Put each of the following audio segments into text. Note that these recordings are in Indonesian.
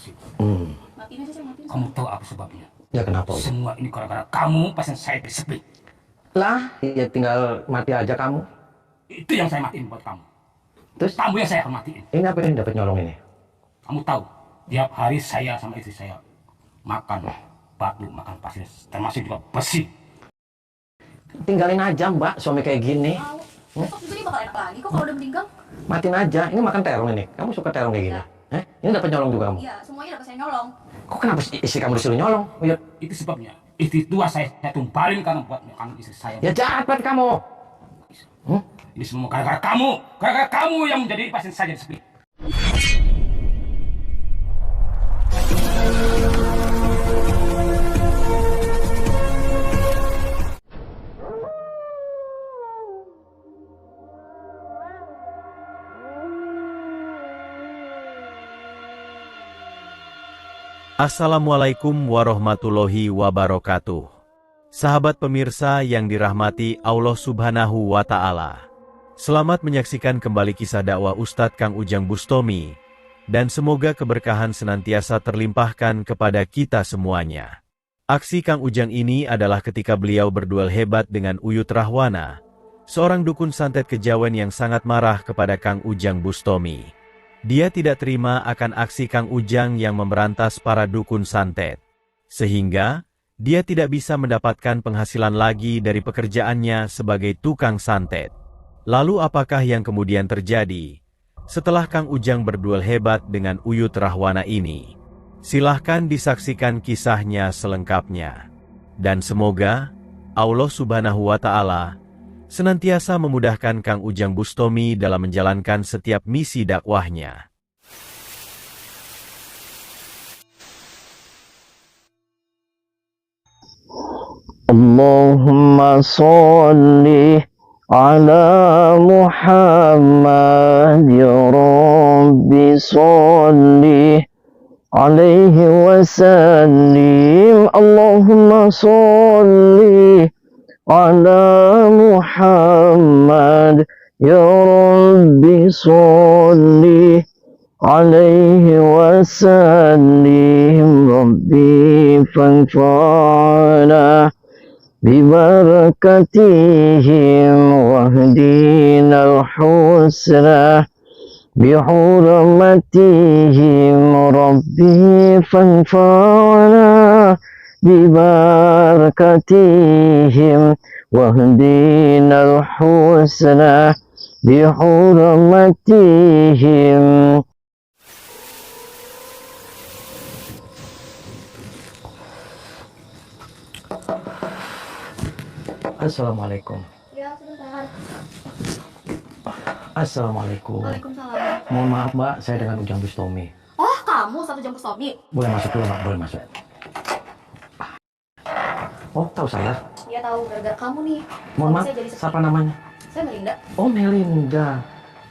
bersih. Matiin aja, matiin. Kamu tahu apa sebabnya? Ya kenapa? Semua ini gara-gara kamu pasien saya sepi. Lah, ya tinggal mati aja kamu. Itu yang saya matiin buat kamu. Terus Kamu yang saya akan matiin. ini apa yang dapat nyolong ini? Kamu tahu, tiap hari saya sama istri saya makan batu, makan pasir, termasuk juga besi. Tinggalin aja mbak, suami kayak gini. Besok juga dia bakal enak lagi kok kalau udah meninggal. Matiin aja, ini makan terong ini. Kamu suka terong kayak gini? Ini dapat nyolong juga kamu? Iya, semuanya dapat saya nyolong. Kok kenapa istri kamu disuruh nyolong? Ya, Itu sebabnya. Istri tua saya tumbalin karena buat makan istri saya. ya jahat banget kamu. Ini semua gara-gara kamu. Gara-gara kamu yang menjadi pasien saya sepi. Assalamualaikum warahmatullahi wabarakatuh. Sahabat pemirsa yang dirahmati Allah Subhanahu wa Ta'ala. Selamat menyaksikan kembali kisah dakwah Ustadz Kang Ujang Bustomi, dan semoga keberkahan senantiasa terlimpahkan kepada kita semuanya. Aksi Kang Ujang ini adalah ketika beliau berduel hebat dengan Uyut Rahwana, seorang dukun santet kejawen yang sangat marah kepada Kang Ujang Bustomi. Dia tidak terima akan aksi Kang Ujang yang memberantas para dukun santet. Sehingga, dia tidak bisa mendapatkan penghasilan lagi dari pekerjaannya sebagai tukang santet. Lalu apakah yang kemudian terjadi setelah Kang Ujang berduel hebat dengan Uyut Rahwana ini? Silahkan disaksikan kisahnya selengkapnya. Dan semoga Allah Subhanahu wa Ta'ala senantiasa memudahkan Kang Ujang Bustomi dalam menjalankan setiap misi dakwahnya. Allahumma sholli ala Muhammad ya Rabbi sholli alaihi wa sallim. Allahumma sholli ala Muhammad ya Rabbi sholli alaihi wa sallim. Rabbi fanfa'na bibarakatihim wahdina al-husna bihurmatihim. Rabbi fanfa'na bibarakatihim wahdina al-husna bihurmatihim. Assalamualaikum. Ya, sebentar. Assalamualaikum. Waalaikumsalam. Mohon maaf mbak, saya dengan Ujang Bustomi. Oh, kamu satu jam Bustomi? Boleh masuk dulu mbak, boleh masuk. Oh, tahu saya. Iya tahu, gara-gara kamu nih. Mohon maaf, Saya jadi sepi. siapa namanya? Saya Melinda. Oh, Melinda.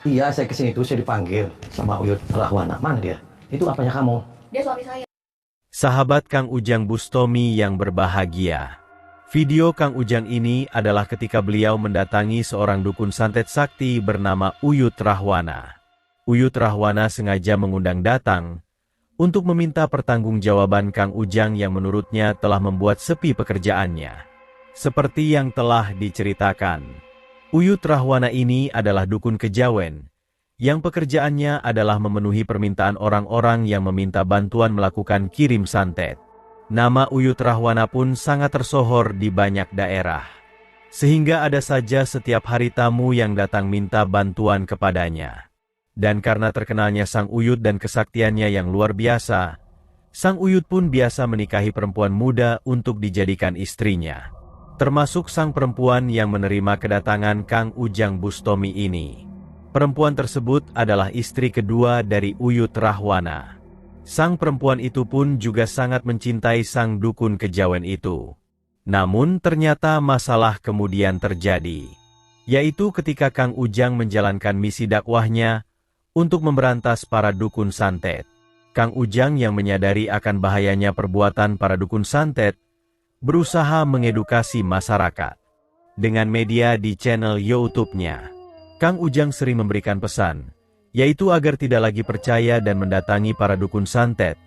Iya, saya kesini tuh saya dipanggil sama Uyut Rahwana. Mana dia? Itu apanya kamu? Dia suami saya. Sahabat Kang Ujang Bustomi yang berbahagia. Video Kang Ujang ini adalah ketika beliau mendatangi seorang dukun santet sakti bernama Uyut Rahwana. Uyut Rahwana sengaja mengundang datang untuk meminta pertanggungjawaban Kang Ujang yang menurutnya telah membuat sepi pekerjaannya. Seperti yang telah diceritakan, Uyut Rahwana ini adalah dukun kejawen, yang pekerjaannya adalah memenuhi permintaan orang-orang yang meminta bantuan melakukan kirim santet. Nama Uyut Rahwana pun sangat tersohor di banyak daerah. Sehingga ada saja setiap hari tamu yang datang minta bantuan kepadanya. Dan karena terkenalnya Sang Uyut dan kesaktiannya yang luar biasa, Sang Uyut pun biasa menikahi perempuan muda untuk dijadikan istrinya. Termasuk sang perempuan yang menerima kedatangan Kang Ujang Bustomi ini. Perempuan tersebut adalah istri kedua dari Uyut Rahwana. Sang perempuan itu pun juga sangat mencintai sang dukun kejawen itu. Namun ternyata masalah kemudian terjadi. Yaitu ketika Kang Ujang menjalankan misi dakwahnya untuk memberantas para dukun santet. Kang Ujang yang menyadari akan bahayanya perbuatan para dukun santet, berusaha mengedukasi masyarakat. Dengan media di channel YouTube-nya, Kang Ujang sering memberikan pesan, yaitu agar tidak lagi percaya dan mendatangi para dukun santet,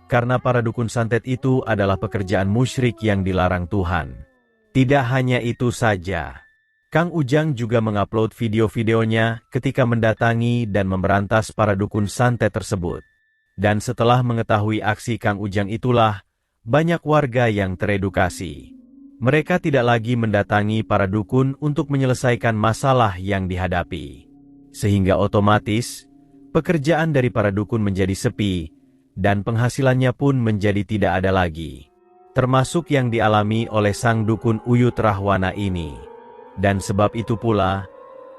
karena para dukun santet itu adalah pekerjaan musyrik yang dilarang Tuhan. Tidak hanya itu saja, Kang Ujang juga mengupload video-videonya ketika mendatangi dan memberantas para dukun santet tersebut. Dan setelah mengetahui aksi Kang Ujang itulah, banyak warga yang teredukasi. Mereka tidak lagi mendatangi para dukun untuk menyelesaikan masalah yang dihadapi. Sehingga otomatis, pekerjaan dari para dukun menjadi sepi, dan penghasilannya pun menjadi tidak ada lagi. Termasuk yang dialami oleh sang dukun Uyut Rahwana ini. Dan sebab itu pula,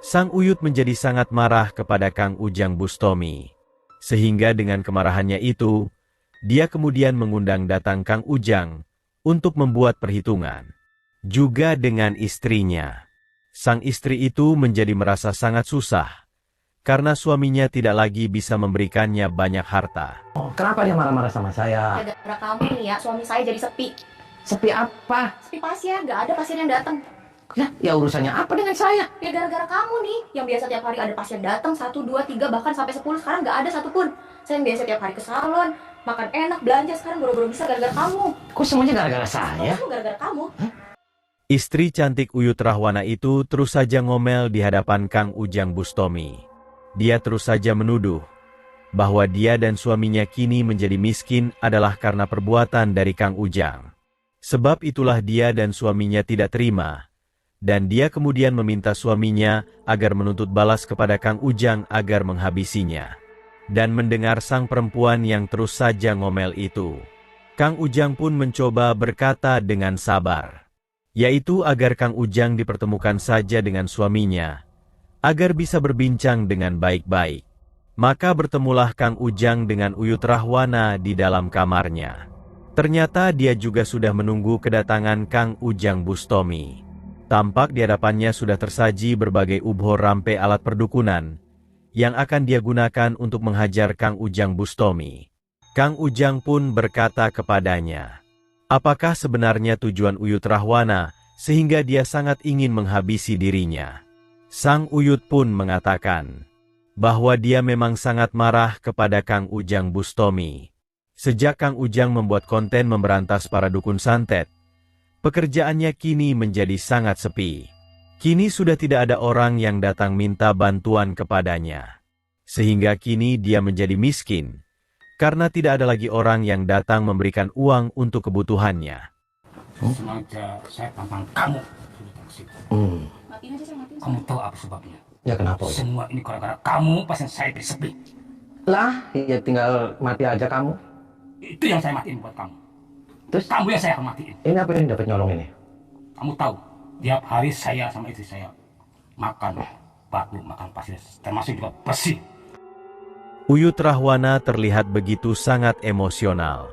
sang Uyut menjadi sangat marah kepada Kang Ujang Bustomi. Sehingga dengan kemarahannya itu, dia kemudian mengundang datang Kang Ujang untuk membuat perhitungan. Juga dengan istrinya. Sang istri itu menjadi merasa sangat susah, karena suaminya tidak lagi bisa memberikannya banyak harta. Oh, kenapa dia marah-marah sama saya? Gara-gara kamu nih ya, suami saya jadi sepi. Sepi apa? Sepi pasien, nggak ada pasien yang datang. Ya urusannya apa dengan saya? Ya gara-gara kamu nih, yang biasa tiap hari ada pasien datang 1, 2, 3, bahkan sampai 10, sekarang nggak ada satupun. Saya yang biasa tiap hari ke salon, makan enak, belanja, sekarang boro-boro bisa gara-gara kamu. Kok semuanya gara-gara saya? Kamu gara-gara kamu. Istri cantik Uyut Rahwana itu terus saja ngomel di hadapan Kang Ujang Bustomi. Dia terus saja menuduh bahwa dia dan suaminya kini menjadi miskin adalah karena perbuatan dari Kang Ujang. Sebab itulah dia dan suaminya tidak terima, dan dia kemudian meminta suaminya agar menuntut balas kepada Kang Ujang agar menghabisinya. Dan mendengar sang perempuan yang terus saja ngomel itu, Kang Ujang pun mencoba berkata dengan sabar, yaitu agar Kang Ujang dipertemukan saja dengan suaminya, agar bisa berbincang dengan baik-baik. Maka bertemulah Kang Ujang dengan Uyut Rahwana di dalam kamarnya. Ternyata dia juga sudah menunggu kedatangan Kang Ujang Bustomi. Tampak di hadapannya sudah tersaji berbagai ubhor rampe alat perdukunan, yang akan dia gunakan untuk menghajar Kang Ujang Bustomi. Kang Ujang pun berkata kepadanya, apakah sebenarnya tujuan Uyut Rahwana, sehingga dia sangat ingin menghabisi dirinya? Sang Uyut pun mengatakan, bahwa dia memang sangat marah kepada Kang Ujang Bustomi. Sejak Kang Ujang membuat konten memberantas para dukun santet, pekerjaannya kini menjadi sangat sepi. Kini sudah tidak ada orang yang datang minta bantuan kepadanya. Sehingga kini dia menjadi miskin, karena tidak ada lagi orang yang datang memberikan uang untuk kebutuhannya. Sengaja saya tantang kamu. Matiin aja, saya matiin. Kamu tahu apa sebabnya? Ya kenapa? Semua ini gara-gara kamu, pasien saya sepi. Lah, ya tinggal mati aja kamu. Itu yang saya matiin buat kamu. Terus Kamu yang saya akan matiin. ini apa yang dapat nyolong ini? Kamu tahu, tiap hari saya sama istri saya makan batu, makan pasir, termasuk juga bersih. Uyut Rahwana terlihat begitu sangat emosional.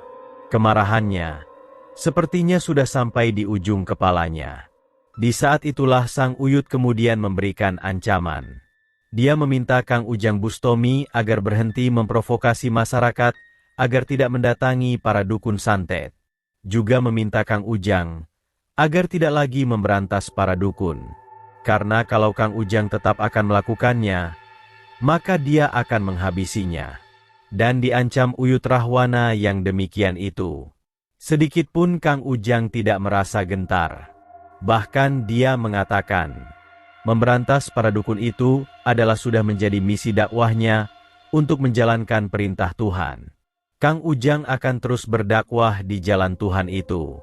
Kemarahannya sepertinya sudah sampai di ujung kepalanya. Di saat itulah sang Uyut kemudian memberikan ancaman. Dia meminta Kang Ujang Bustomi agar berhenti memprovokasi masyarakat agar tidak mendatangi para dukun santet. Juga meminta Kang Ujang agar tidak lagi memberantas para dukun. Karena kalau Kang Ujang tetap akan melakukannya, maka dia akan menghabisinya. Dan diancam Uyut Rahwana yang demikian itu. Sedikit pun Kang Ujang tidak merasa gentar. Bahkan dia mengatakan, memberantas para dukun itu adalah sudah menjadi misi dakwahnya untuk menjalankan perintah Tuhan. Kang Ujang akan terus berdakwah di jalan Tuhan itu.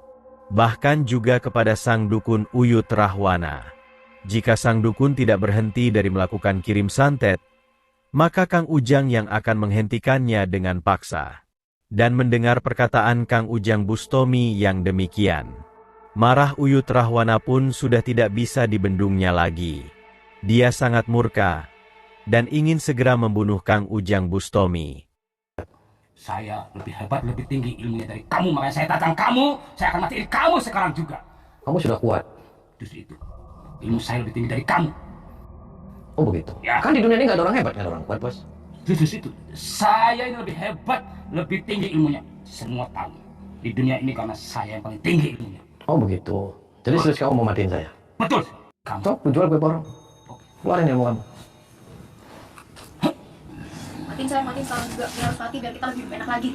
Bahkan juga kepada sang dukun Uyut Rahwana. Jika sang dukun tidak berhenti dari melakukan kirim santet, maka Kang Ujang yang akan menghentikannya dengan paksa. Dan mendengar perkataan Kang Ujang Bustomi yang demikian, marah Uyut Rahwana pun sudah tidak bisa dibendungnya lagi. Dia sangat murka, dan ingin segera membunuh Kang Ujang Bustomi. Saya lebih hebat, lebih tinggi ilmunya dari kamu, makanya saya tantang kamu, saya akan matiin kamu sekarang juga. Kamu sudah kuat. Justru itu, ilmu saya lebih tinggi dari kamu. Oh begitu. Ya. Kan di dunia ini nggak ada orang hebat, nggak ada orang kuat, bos. Justru itu, saya ini lebih hebat, lebih tinggi ilmunya. Semua tahu, di dunia ini karena saya yang paling tinggi ilmunya. Oh begitu. Jadi serius kamu mau matiin saya? Betul. Kamu. Sok, jual kue borong. Keluarin ilmu kamu. Matiin saya, matiin sekarang juga. Biar harus mati, biar kita lebih enak lagi.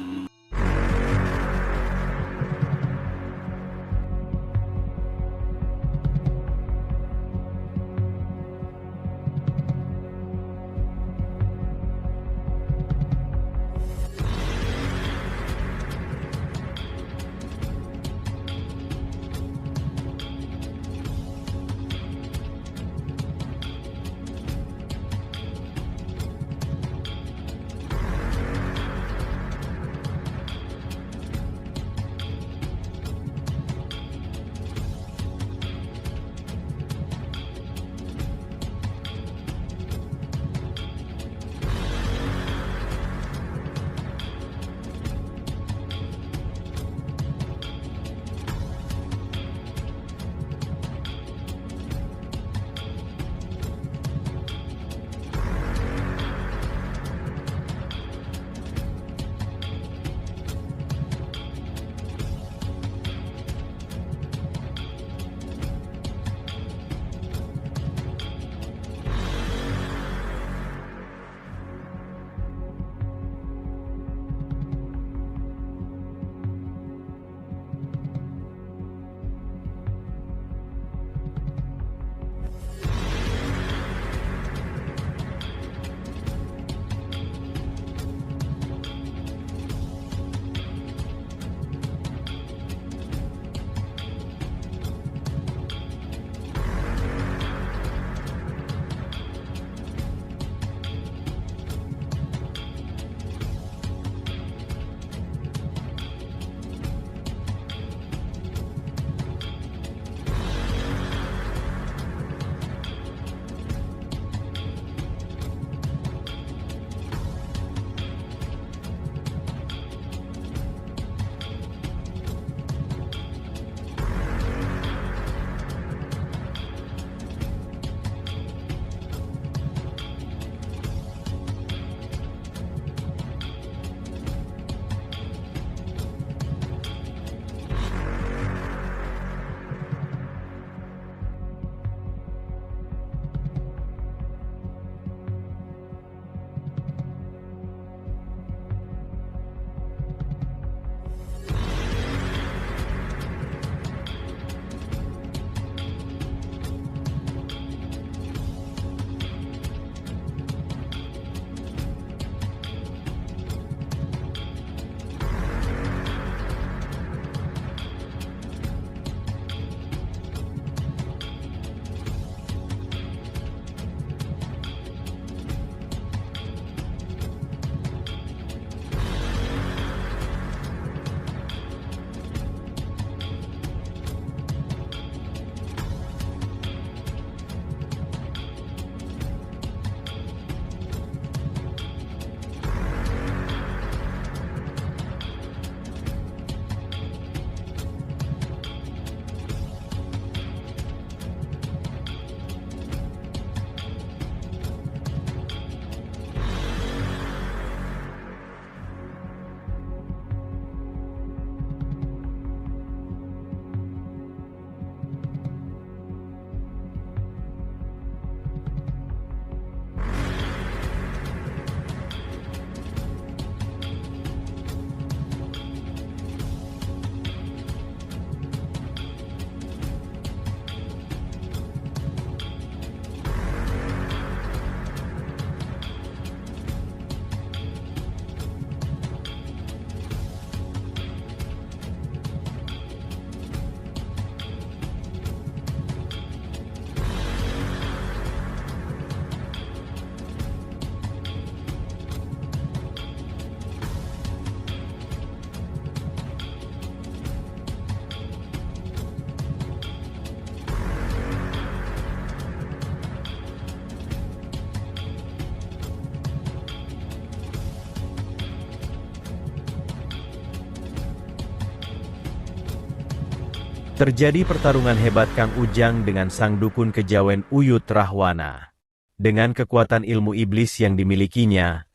Terjadi pertarungan hebat Kang Ujang dengan sang dukun kejawen Uyut Rahwana. Dengan kekuatan ilmu iblis yang dimilikinya,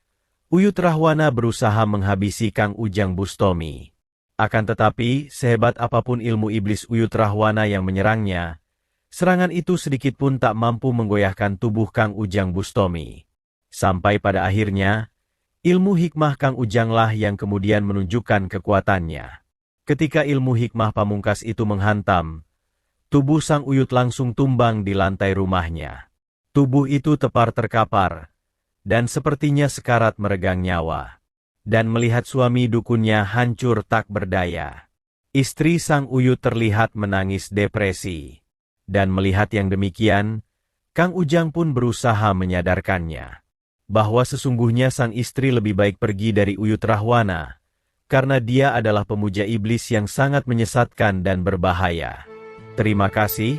Uyut Rahwana berusaha menghabisi Kang Ujang Bustomi. Akan tetapi, sehebat apapun ilmu iblis Uyut Rahwana yang menyerangnya, serangan itu sedikitpun tak mampu menggoyahkan tubuh Kang Ujang Bustomi. Sampai pada akhirnya, ilmu hikmah Kang Ujanglah yang kemudian menunjukkan kekuatannya. Ketika ilmu hikmah pamungkas itu menghantam, tubuh sang Uyut langsung tumbang di lantai rumahnya. Tubuh itu tepar terkapar, dan sepertinya sekarat meregang nyawa. Dan melihat suami dukunnya hancur tak berdaya, istri sang Uyut terlihat menangis depresi. Dan melihat yang demikian, Kang Ujang pun berusaha menyadarkannya bahwa sesungguhnya sang istri lebih baik pergi dari Uyut Rahwana, karena dia adalah pemuja iblis yang sangat menyesatkan dan berbahaya. Terima kasih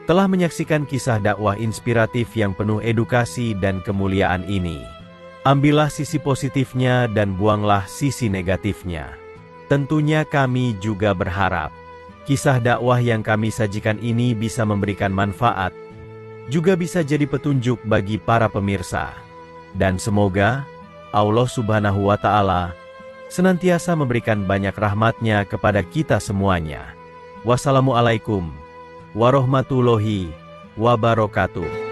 telah menyaksikan kisah dakwah inspiratif yang penuh edukasi dan kemuliaan ini. Ambillah sisi positifnya dan buanglah sisi negatifnya. Tentunya kami juga berharap kisah dakwah yang kami sajikan ini bisa memberikan manfaat, juga bisa jadi petunjuk bagi para pemirsa. Dan semoga Allah Subhanahu wa Ta'ala senantiasa memberikan banyak rahmatnya kepada kita semuanya. Wassalamualaikum warahmatullahi wabarakatuh.